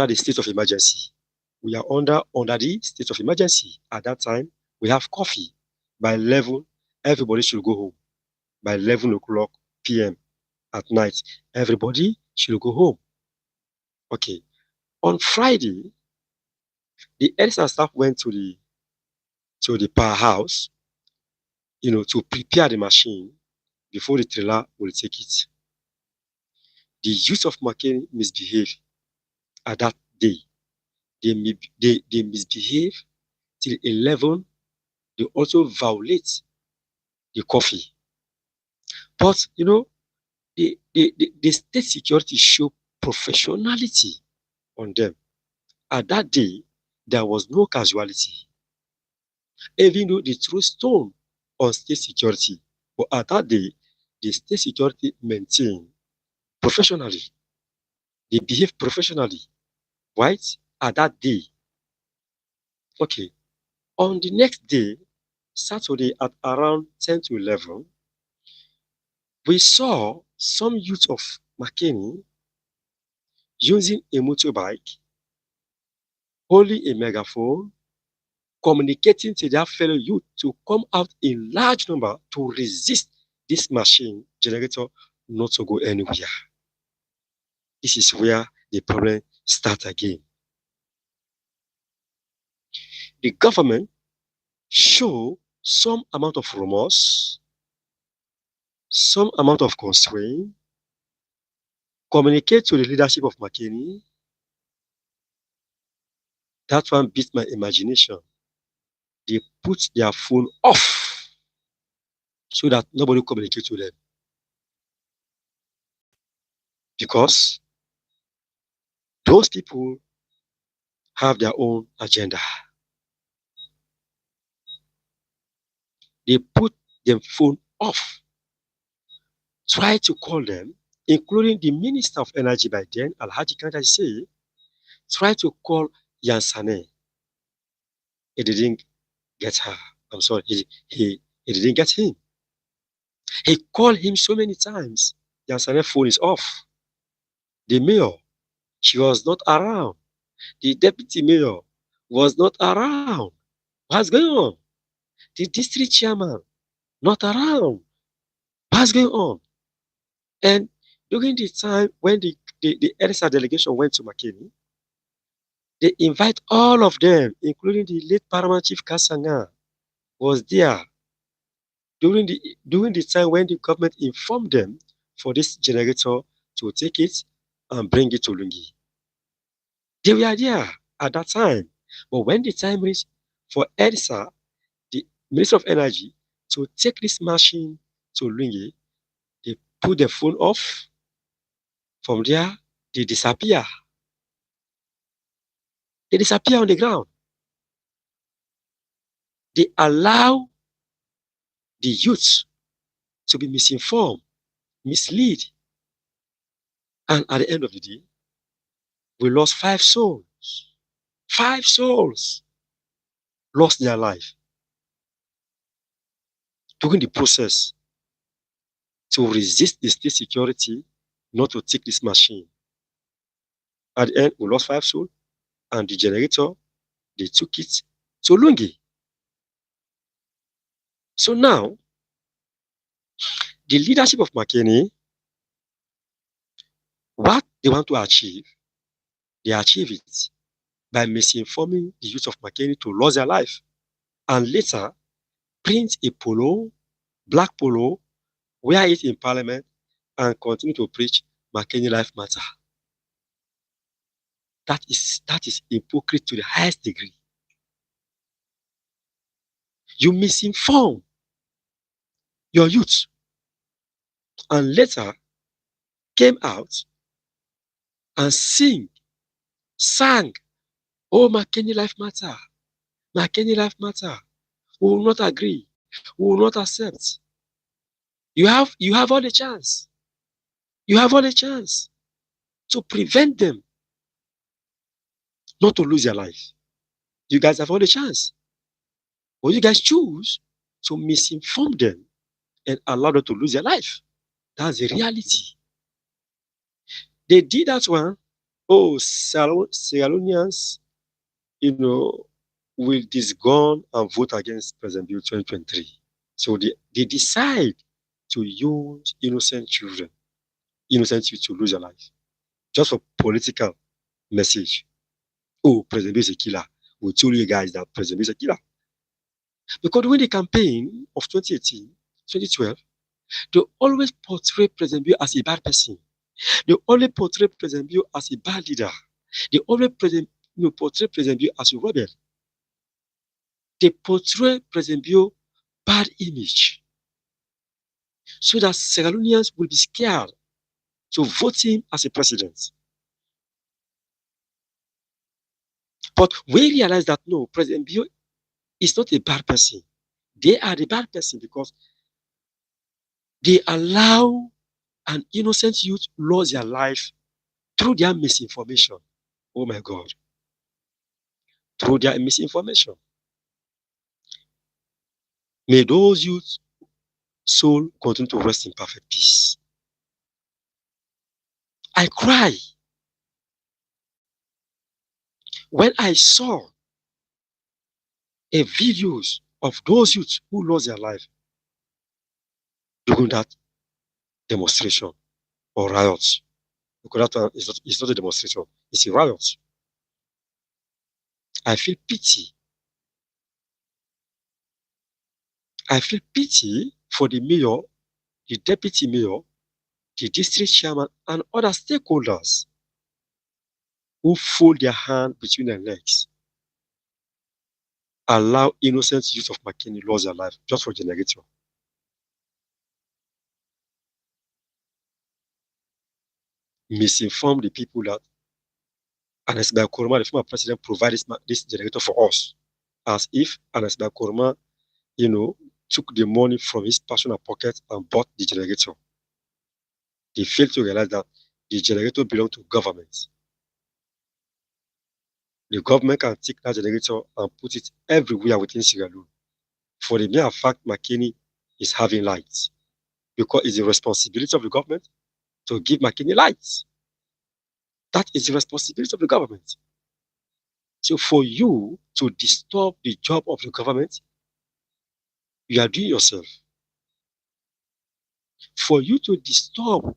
the state of emergency. We are under the state of emergency. At that time, we have coffee. By 11, everybody should go home. By 11 o'clock p.m. at night, everybody should go home. Okay. On Friday, the Edison staff went to the powerhouse, to prepare the machine before the trailer will take it. The youth of McKinney misbehaved at that day. They misbehave till 11. They also violate the coffee. But, the state security show professionality on them. At that day, there was no casualty, even though they threw stone on state security. But at that day, the state security maintained professionally. They behaved professionally, right? At that day. Okay. On the next day, Saturday at around 10 to 11, we saw some youth of McKinney using a motorbike, holding a megaphone, communicating to their fellow youth to come out in large number to resist this machine generator not to go anywhere. This is where the problem starts again. The government show some amount of remorse, some amount of constraint, communicate to the leadership of McKinney. That one beats my imagination. They put their phone off so that nobody communicates to them. Because those people have their own agenda. They put their phone off. Try to call them, including the Minister of Energy by then, Alhaji Kanda say, try to call Yansane. He didn't get her. I'm sorry, he didn't get him. He called him so many times. Yansane's phone is off. The mayor, she was not around. The deputy mayor was not around. What's going on? The district chairman, not around. What's going on? And during the time when the EDSA delegation went to McKinney, they invite all of them, including the late Paramount Chief Kasanga, was there during the time when the government informed them for this generator to take it and bring it to Lungi. They were there at that time. But when the time reached for EDSA, the Minister of Energy, to take this machine to Lungi, they put the phone off. From there, they disappear. They disappear on the ground. They allow the youth to be misinformed, misled. And at the end of the day, we lost 5 souls. 5 souls lost their life during the process to resist the state security not to take this machine. At the end, we lost 5 souls, and the generator, they took it to Lungi. So now, the leadership of McKinney, what they want to achieve, they achieve it by misinforming the youth of McKinney to lose their life, and later print a polo, black polo, wear it in Parliament, and continue to preach McKinney Life Matter. That is hypocrisy to the highest degree. You misinform your youth, and later came out and sang, oh, McKinney Life Matter, McKinney Life Matter. We will not agree. We will not accept. You have all the chance. You have all the chance to prevent them not to lose their life. You guys have all the chance. But you guys choose to misinform them and allow them to lose their life. That's the reality. They did that one. Oh, Sierra Leoneans, will disgone and vote against President Bill 2023. So they decide to use innocent children innocent youth to lose their life just for political message. Oh, President B is a killer. We told you guys that President B is a killer. Because during the campaign of 2018, 2012, they always portray President B as a bad person. They always portray President B as a bad leader. They always portray President B as a rebel. They portray President B bad image so that Sierra Leoneans will be scared to vote him as a president. But we realize that no, President Bio is not a bad person. They are the bad person because they allow an innocent youth lose their life through their misinformation. Oh my God. Through their misinformation. May those youths' soul continue to rest in perfect peace. I cry when I saw a videos of those youths who lost their life during that demonstration or riots. Because that is not a demonstration, it's a riot. I feel pity. I feel pity for the mayor, the deputy mayor, the district chairman, and other stakeholders who fold their hand between their legs, allow innocent youth of McKinney lose their life just for generator. Misinform the people that Anas Koroma, the former president, provided this generator for us, as if Anas Koroma, took the money from his personal pocket and bought the generator. They failed to realize that the generator belonged to government. The government can take that generator and put it everywhere within Sierra Leone. For the mere fact McKinney is having lights, because it's the responsibility of the government to give McKinney lights. That is the responsibility of the government. So for you to disturb the job of the government, you are doing yourself. For you to disturb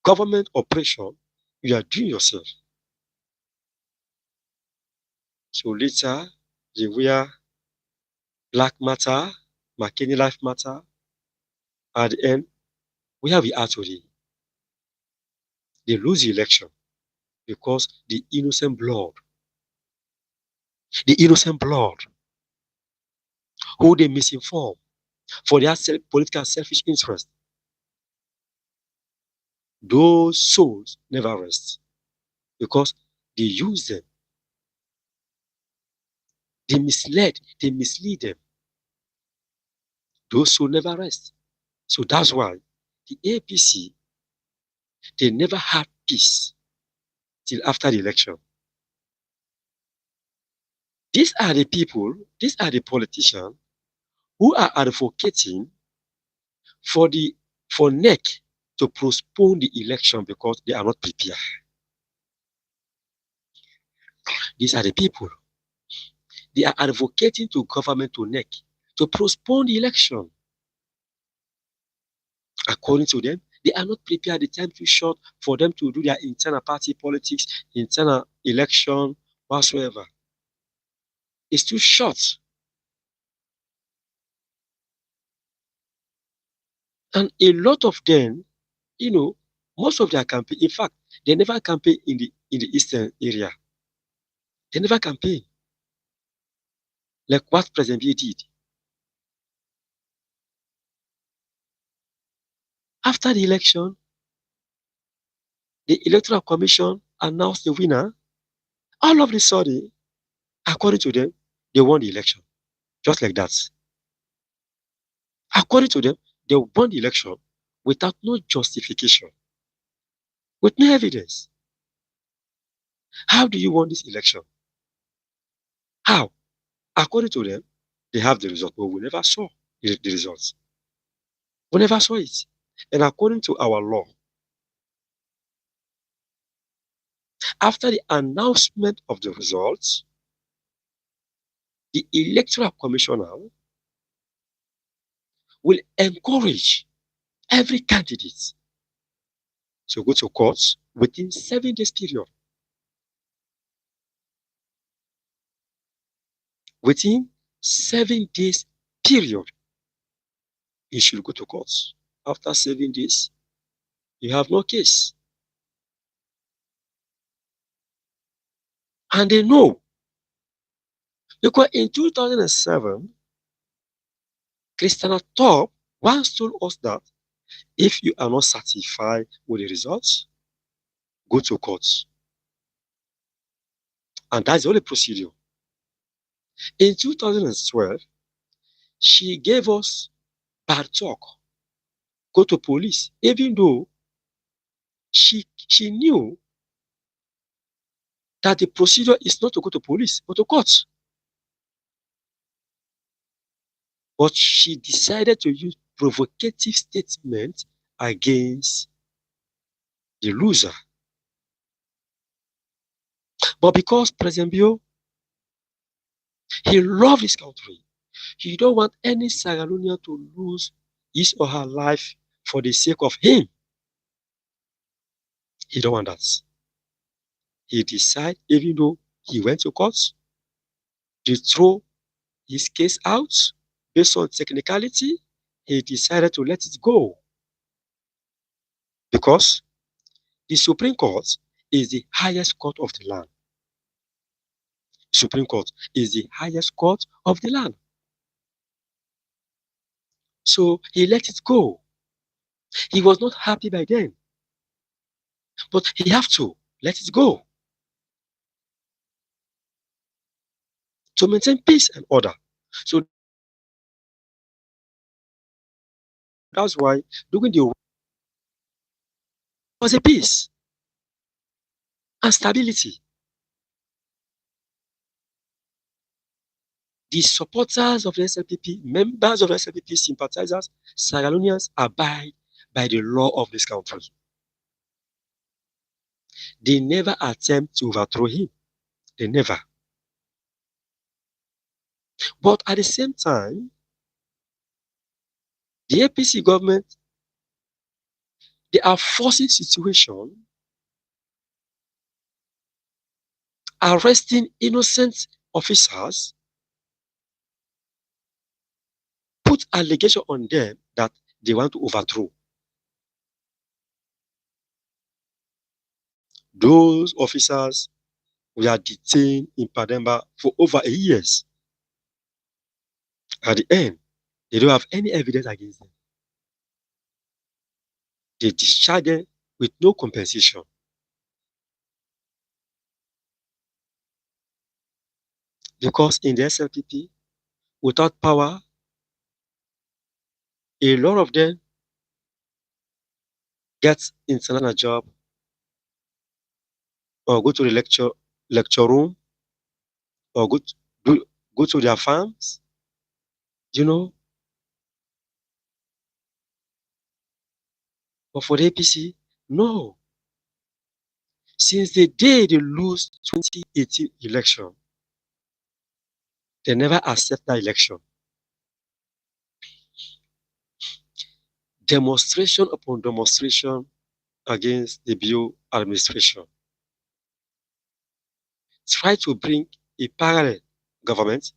government operation, you are doing yourself. So later, they wear Black Matter, McKinney Life Matter. At the end, where we are today, they lose the election because the innocent blood, who they misinform for their political selfish interest, those souls never rest because they use them. They mislead them. Those souls never rest. So that's why the APC, they never had peace till after the election. These are the people, these are the politicians who are advocating for NEC to postpone the election because they are not prepared. These are the people. They are advocating to government, to NEC, to postpone the election. According to them, they are not prepared. The time too short for them to do their internal party politics, internal election, whatsoever. It's too short. And a lot of them, most of their campaign, in fact, they never campaign in the eastern area. They never campaign. Like what President B did. After the election, the Electoral Commission announced the winner. All of a sudden, according to them, they won the election. Just like that. According to them, they won the election without no justification, with no evidence. How do you win this election? How? According to them, they have the result, but we never saw the results. We never saw it. And according to our law, after the announcement of the results, the Electoral Commissioner will encourage every candidate to go to court within 7 days period. Within 7 days period, you should go to court. After 7 days, you have no case. And they know. Because in 2007, Christiana Top once told us that if you are not satisfied with the results, go to court. And that's the only procedure. In 2012, she gave us bad talk. Go to police, even though she knew that the procedure is not to go to police, but to court. But she decided to use provocative statements against the loser. But because President Bio, he loved his country, he don't want any Sierra Leonean to lose his or her life for the sake of him. He don't want that. He decided, even though he went to court, to throw his case out based on technicality, he decided to let it go. Because the Supreme Court is the highest court of the land. Supreme Court is the highest court of the land. So he let it go. He was not happy by then. But he have to let it go to maintain peace and order. So that's why during the war was a peace and stability. The supporters of the SLPP, members of the SLPP, sympathizers, Sierra Leoneans abide by the law of this country. They never attempt to overthrow him. They never. But at the same time, the APC government, they are forcing situation, arresting innocent officers, put allegation on them that they want to overthrow. Those officers were detained in Pademba for over a year. At the end, they don't have any evidence against them. They discharge them with no compensation. Because in the SLPP, without power, a lot of them get international job or go to the lecture room or go to their farms, you know. But for the APC, no. Since the day they lose 2018 election, they never accept that election. Demonstration upon demonstration against the Bio administration. Try to bring a parallel government,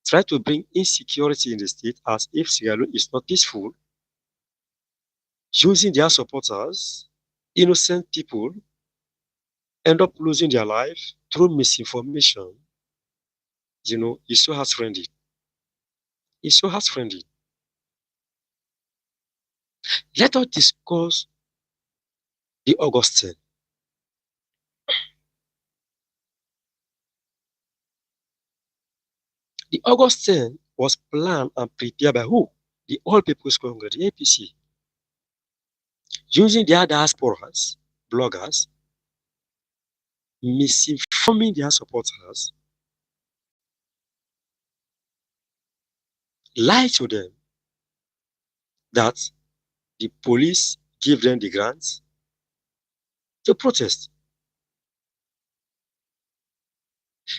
try to bring insecurity in the state as if Sierra Leone is not peaceful, using their supporters, innocent people, end up losing their life through misinformation. You know, it's so heart-friendly. It's so heart-friendly. Let us discuss the Augustine. The Augustine was planned and prepared by who? The All People's Congress, the APC. Using their diasporas, bloggers, misinforming their supporters, lie to them that the police give them the grants to protest.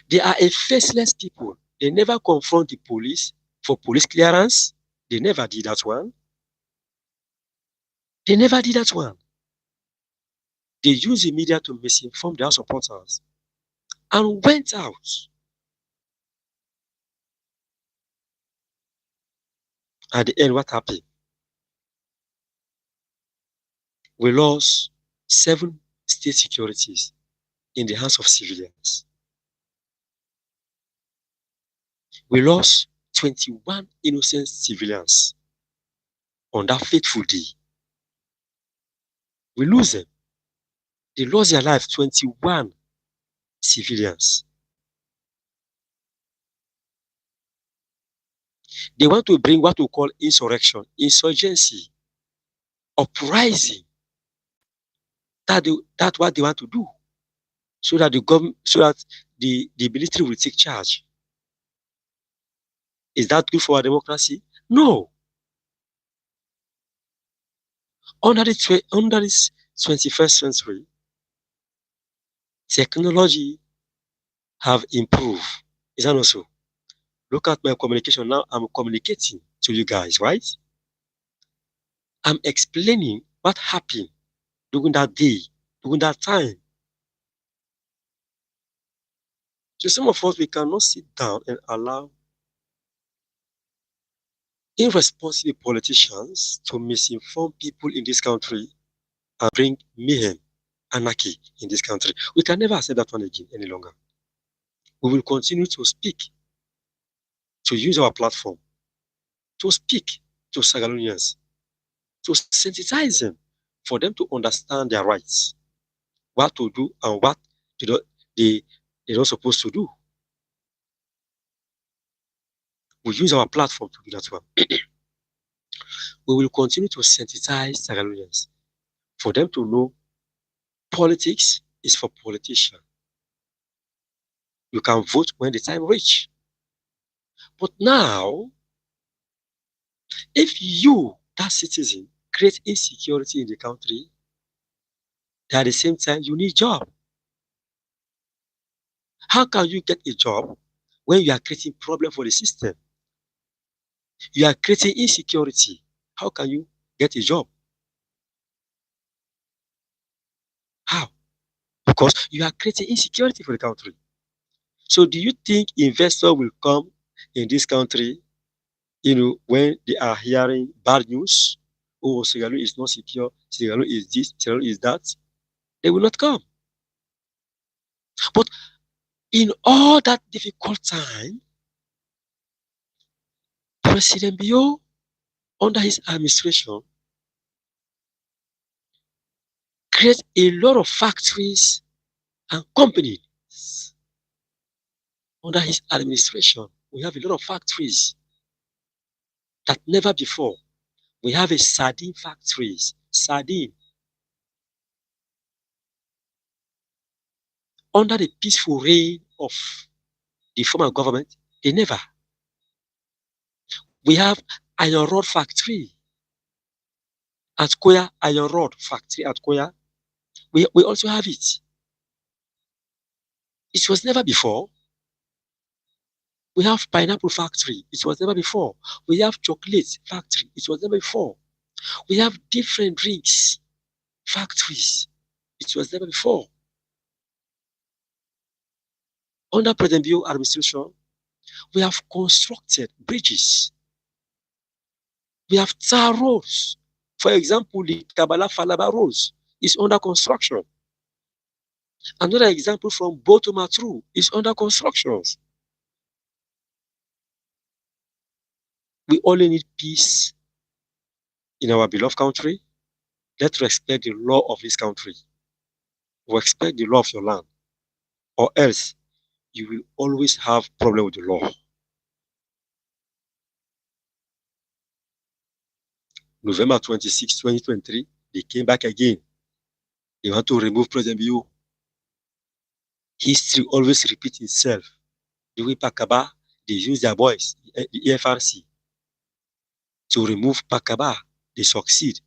They are a faceless people. They never confront the police for police clearance. They never did that one. They never did that one. They used the media to misinform their supporters and went out. At the end, what happened? We lost 7 state securities in the hands of civilians. We lost 21 innocent civilians on that fateful day. We lose them. They lost their life, 21 civilians. They want to bring what we call insurrection, insurgency, uprising. That's what they want to do, so that the government, so that the military will take charge. Is that good for our democracy? No. Under this 21st century, technology have improved. Is that not so? Look at my communication now. I'm communicating to you guys, right? I'm explaining what happened during that day, during that time. So some of us, we cannot sit down and allow irresponsible politicians to misinform people in this country and bring mayhem, anarchy in this country. We can never accept that one again any longer. We will continue to speak, to use our platform, to speak to Sagalonians, to sensitize them, for them to understand their rights, what to do and what they're not supposed to do. We use our platform to do that one. We will continue to sensitize Sagalonians, for them to know politics is for politicians. You can vote when the time reach. But now, if you, that citizen, create insecurity in the country, at the same time, you need a job. How can you get a job when you are creating problem for the system? You are creating insecurity. How can you get a job? How? Because you are creating insecurity for the country. So do you think investors will come in this country, when they are hearing bad news? Oh, Segalu is not secure, Segalu is this, Segalu is that. They will not come. But in all that difficult time, President Bio, under his administration, creates a lot of factories and companies. Under his administration, we have a lot of factories that never before. We have a sardine factories, sardine. Under the peaceful reign of the former government, they never. We have iron rod factory at Koya, iron rod factory at Koya. We also have it. It was never before. We have pineapple factory. It was never before. We have chocolate factory. It was never before. We have different drinks factories. It was never before. Under President Bio administration, we have constructed bridges. We have tar roads. For example, the Kabbalah-Falaba roads is under construction. Another example from Botomatru is under construction. We only need peace in our beloved country. Let's respect the law of this country. Respect the law of your land, or else you will always have problem with the law. November 26, 2023, they came back again. They want to remove President Bio. History always repeats itself. During Pakaba, they use their voice, the EFRC, to remove Pakaba. They succeed.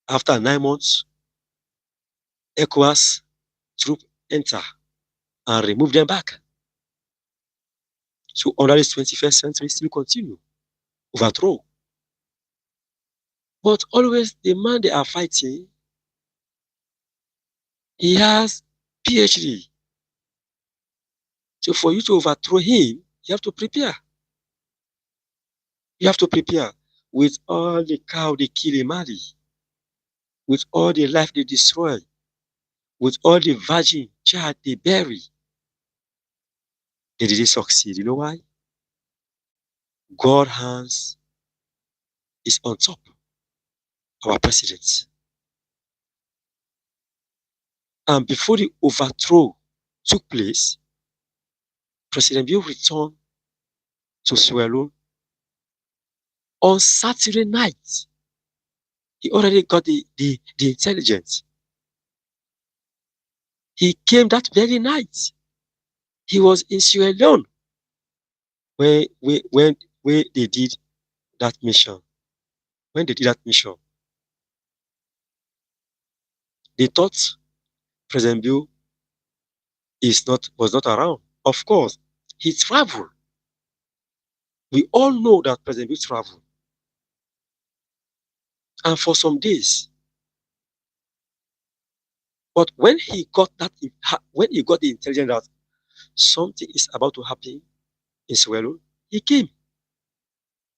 After 9 months, ECOWAS troop enter and remove them back. So under this 21st century, still continue. Overthrow. But always the man they are fighting He has PhD. So for you to overthrow him, you have to prepare. You have to prepare with all the cow they kill in Mali, with all the life they destroy, with all the virgin child they bury. They didn't succeed. You know why? God's hands is on top of our president. And before the overthrow took place, President Bill returned to Sierra Leone on Saturday night. He already got the intelligence. He came that very night. He was in Sierra Leone when they did that mission. When they did that mission, they thought President Bill was not around. Of course, he traveled. We all know that President Bill traveled. And for some days. But when he got the intelligence that something is about to happen in Sierra Leone, he came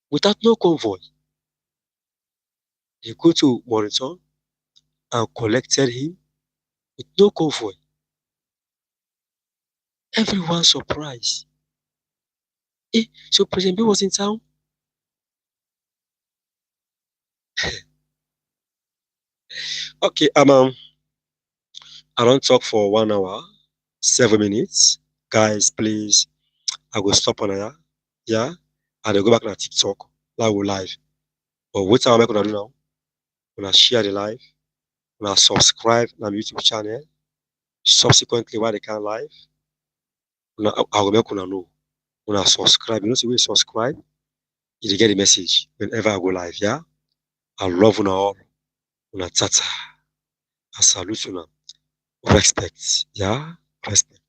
without no convoy. They go to Morrison and collected him with no convoy. Everyone surprised. So President Bill was in town? Okay, I don't talk for 1 hour, 7 minutes. Guys, please, I will stop on here. Yeah, and I go back on TikTok. That will live. But what am I gonna do now? I'm gonna share the live. I'm gonna subscribe to my YouTube channel. Subsequently, while they can live, I will make una know. When I subscribe, you know, see when you subscribe, you get the message whenever I go live. Yeah, I love una all. Una tata. I salute una. Respect. Yeah, respect.